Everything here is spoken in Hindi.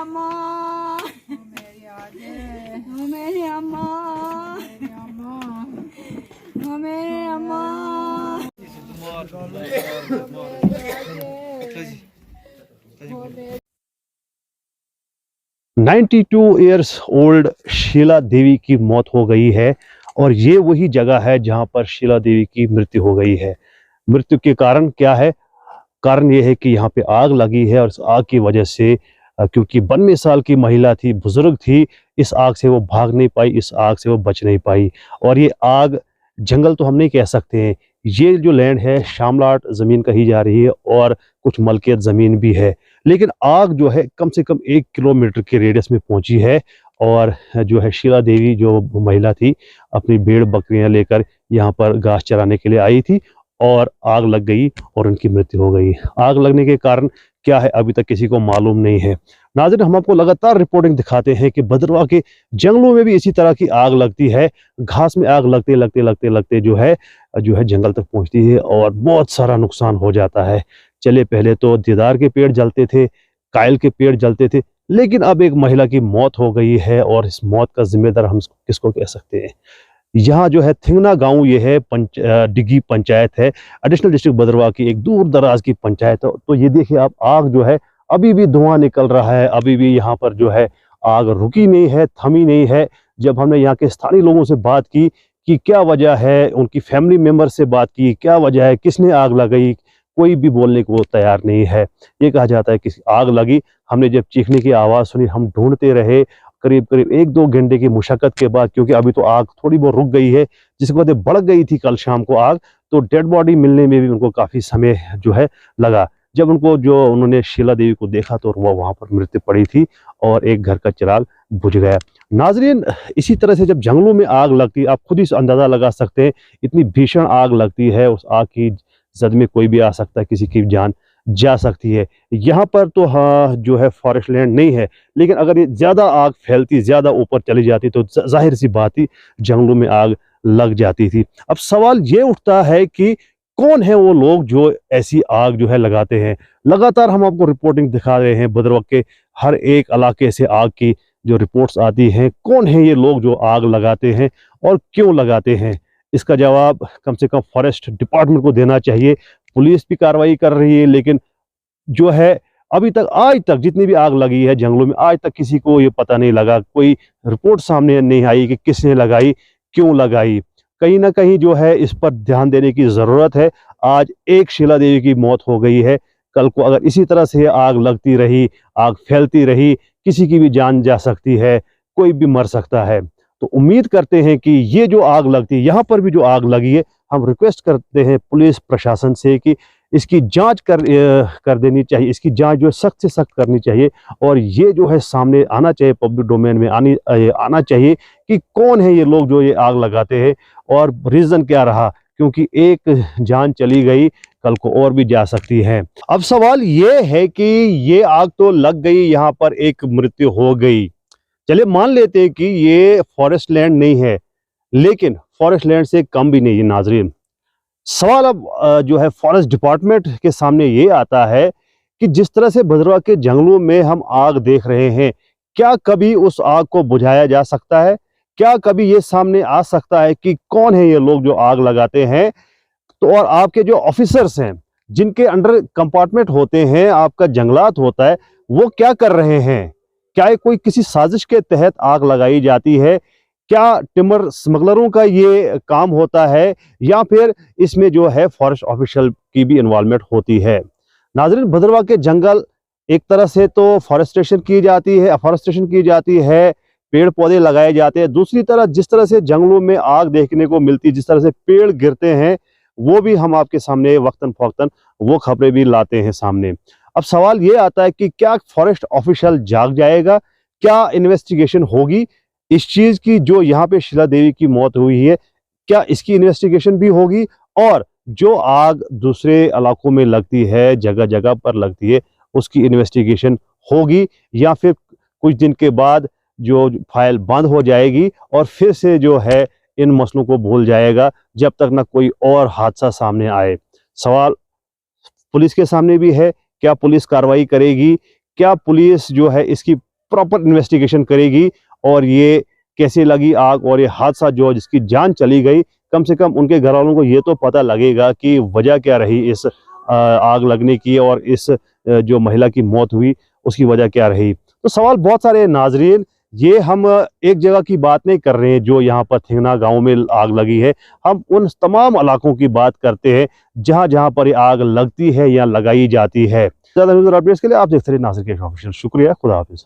अम्मा, वो मेरी अम्मा, वो मेरी अम्मा। 92 ईयर्स ओल्ड शीला देवी की मौत हो गई है और ये वही जगह है जहां पर शीला देवी की मृत्यु हो गई है। मृत्यु के कारण क्या है? कारण ये है कि यहाँ पे आग लगी है और इस आग की वजह से क्योंकि 92 साल की महिला थी, बुजुर्ग थी, इस आग से वो भाग नहीं पाई, इस आग से वो बच नहीं पाई। और ये आग जंगल तो हम नहीं कह सकते हैं, ये जो लैंड है शामलाट ज़मीन कही जा रही है और कुछ मलकियत ज़मीन भी है, लेकिन आग जो है कम से कम 1 किलोमीटर के रेडियस में पहुंची है। और जो है शीला देवी जो महिला थी अपनी भेड़ बकरियां लेकर यहाँ पर घास चराने के लिए आई थी और आग लग गई और उनकी मृत्यु हो गई। आग लगने के कारण क्या है अभी तक किसी को मालूम नहीं है। नाज़रीन, हम आपको लगातार रिपोर्टिंग दिखाते हैं कि भद्रवाह के जंगलों में भी इसी तरह की आग लगती है। घास में आग लगते लगते लगते लगते जो है जंगल तक पहुंचती है और बहुत सारा नुकसान हो जाता है। चले पहले तो देवदार के पेड़ जलते थे, कायल के पेड़ जलते थे, लेकिन अब एक महिला की मौत हो गई है और इस मौत का जिम्मेदार हम किसको कह सकते हैं? यहाँ जो है थिंगना गांव, ये है डिग्गी पंचायत है, एडिशनल डिस्ट्रिक्ट भद्रवाह की एक दूर दराज की पंचायत है। तो ये देखिए आप, आग जो है अभी भी धुआं निकल रहा है, अभी भी यहाँ पर जो है आग रुकी नहीं है, थमी नहीं है। जब हमने यहाँ के स्थानीय लोगों से बात की कि क्या वजह है, उनकी फैमिली मेम्बर से बात की क्या वजह है, किसने आग लगाई, कोई भी बोलने को तैयार नहीं है। ये कहा जाता है कि आग लगी, हमने जब चीखने की आवाज़ सुनी हम ढूंढते रहे, करीब करीब 1-2 घंटे की मुशक्कत के बाद, क्योंकि अभी तो आग थोड़ी बहुत रुक गई है, जिसके बाद बढ़ गई थी कल शाम को आग, तो डेड बॉडी मिलने में भी उनको काफ़ी समय जो है लगा। जब उन्होंने शीला देवी को देखा तो वो वहाँ पर मृत्यु पड़ी थी और एक घर का चिराग बुझ गया। नाजरीन, इसी तरह से जब जंगलों में आग लगती, आप खुद ही अंदाज़ा लगा सकते हैं, इतनी भीषण आग लगती है, उस आग की जद में कोई भी आ सकता है, किसी की जान जा सकती है। यहाँ पर तो हाँ जो है फॉरेस्ट लैंड नहीं है, लेकिन अगर ये ज़्यादा आग फैलती, ज़्यादा ऊपर चली जाती तो जाहिर सी बात ही जंगलों में आग लग जाती थी। अब सवाल ये उठता है कि कौन है वो लोग जो ऐसी आग जो है लगाते हैं? लगातार हम आपको रिपोर्टिंग दिखा रहे हैं, भद्रवाह के हर एक इलाके से आग की जो रिपोर्ट्स आती हैं। कौन है ये लोग जो आग लगाते हैं और क्यों लगाते हैं? इसका जवाब कम से कम फॉरेस्ट डिपार्टमेंट को देना चाहिए। पुलिस भी कार्रवाई कर रही है, लेकिन जो है अभी तक, आज तक जितनी भी आग लगी है जंगलों में, आज तक किसी को ये पता नहीं लगा, कोई रिपोर्ट सामने नहीं आई कि किसने लगाई, क्यों लगाई। कहीं ना कहीं जो है इस पर ध्यान देने की ज़रूरत है। आज एक शीला देवी की मौत हो गई है, कल को अगर इसी तरह से आग लगती रही, आग फैलती रही, किसी की भी जान जा सकती है, कोई भी मर सकता है। तो उम्मीद करते हैं कि ये जो आग लगती है, यहाँ पर भी जो आग लगी है, हम रिक्वेस्ट करते हैं पुलिस प्रशासन से कि इसकी जांच कर देनी चाहिए, इसकी जांच जो है सख्त से सख्त करनी चाहिए और ये जो है सामने आना चाहिए, पब्लिक डोमेन में आना चाहिए कि कौन है ये लोग जो ये आग लगाते हैं और रीज़न क्या रहा, क्योंकि एक जान चली गई, कल को और भी जा सकती है। अब सवाल ये है कि ये आग तो लग गई, यहाँ पर एक मृत्यु हो गई, चलिए मान लेते हैं कि ये फॉरेस्ट लैंड नहीं है, लेकिन फॉरेस्ट लैंड से कम भी नहीं है। नाजरीन, सवाल अब जो है फॉरेस्ट डिपार्टमेंट के सामने ये आता है कि जिस तरह से भद्रवाह के जंगलों में हम आग देख रहे हैं, क्या कभी उस आग को बुझाया जा सकता है? क्या कभी ये सामने आ सकता है कि कौन है ये लोग जो आग लगाते हैं? तो और आपके जो ऑफिसर्स हैं, जिनके अंडर कंपार्टमेंट होते हैं, आपका जंगलात होता है, वो क्या कर रहे हैं? क्या ये कोई किसी साजिश के तहत आग लगाई जाती है? क्या टिम्बर स्मगलरों का ये काम होता है या फिर इसमें जो है फॉरेस्ट ऑफिशियल की भी इन्वॉल्वमेंट होती है? नाजरीन, भद्रवाह के जंगल एक तरह से तो फॉरेस्टेशन की जाती है, अफॉरेस्टेशन की जाती है, पेड़ पौधे लगाए जाते हैं। दूसरी तरह जिस तरह से जंगलों में आग देखने को मिलती है, जिस तरह से पेड़ गिरते हैं, वो भी हम आपके सामने वक्तन फौक्तन वो खबरें भी लाते हैं सामने। अब सवाल ये आता है कि क्या फॉरेस्ट ऑफिशियल जाग जाएगा? क्या इन्वेस्टिगेशन होगी इस चीज की? जो यहाँ पे शीला देवी की मौत हुई है, क्या इसकी इन्वेस्टिगेशन भी होगी? और जो आग दूसरे इलाकों में लगती है, जगह जगह पर लगती है, उसकी इन्वेस्टिगेशन होगी या फिर कुछ दिन के बाद जो फाइल बंद हो जाएगी और फिर से जो है इन मसलों को भूल जाएगा जब तक ना कोई और हादसा सामने आए? सवाल पुलिस के सामने भी है, क्या पुलिस कार्रवाई करेगी? क्या पुलिस जो है इसकी प्रॉपर इन्वेस्टिगेशन करेगी और ये कैसे लगी आग और ये हादसा जो जिसकी जान चली गई, कम से कम उनके घर वालों को ये तो पता लगेगा कि वजह क्या रही इस आग लगने की और इस जो महिला की मौत हुई उसकी वजह क्या रही। तो सवाल बहुत सारे हैं नाजरीन, ये हम एक जगह की बात नहीं कर रहे हैं जो यहाँ पर थिंगना गांव में आग लगी है, हम उन तमाम इलाकों की बात करते हैं जहाँ जहाँ पर ये आग लगती है या लगाई जाती है। ज़्यादा न्यूज़ और अपडेट्स के लिए आप देखते रहिए नासिर केश ऑफिशियल। शुक्रिया, खुदा हाफिज़।